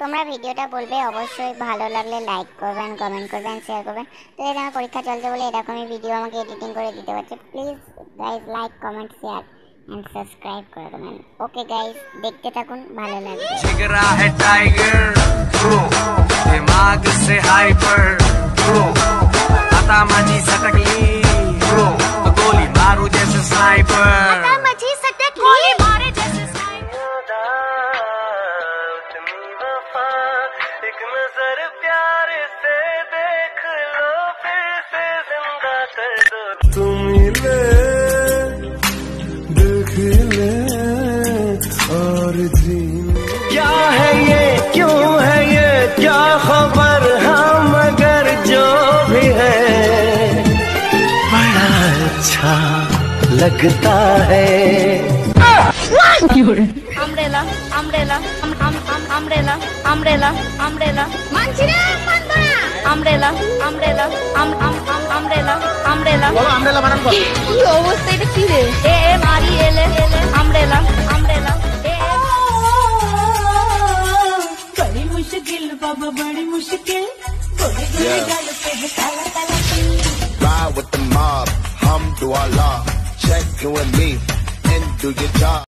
তোমরা ভিডিওটা বলবে অবশ্যই, ভালো লাগলে লাইক করবেন, কমেন্ট করবেন, শেয়ার করবেন। তো এটা আমার পরীক্ষা চলছে বলে এরকমই ভিডিও আমাকে এডিটিং করে দিতে পারছে। Please guys like, comment, share and subscribe कर दो मैम। ओके गाइस, देखते থাকুন, ভালো লাগবে। जिगरा है टाइगर प्रो, दिमाग से हाइपर प्रो, आता माझी सटकली प्रो, गोली मारू जैसे स्नाइपर, आता माझी सटक गोली मारे जैसे स्नाइपर। इतनी वफा एक नजर प्यार से देख लो, फिर से जिंदा कर दो। तुम ले और क्या है ये, क्यों है ये, क्या खबर, हम मगर जो भी है बड़ा अच्छा लगता है। Umbrella umbrella umbrella umbrella umbrella मानछिना मानबा umbrella umbrella umbrella umbrella umbrella বানান কর। কি অবস্থা, এটা কি রে? এ মারি এলে अम्ब्रेला अम्ब्रेला बड़ी मुश्किल बाबा, बड़ी मुश्किल। Ride with the mob, hum do Allah, check you and me and do your job.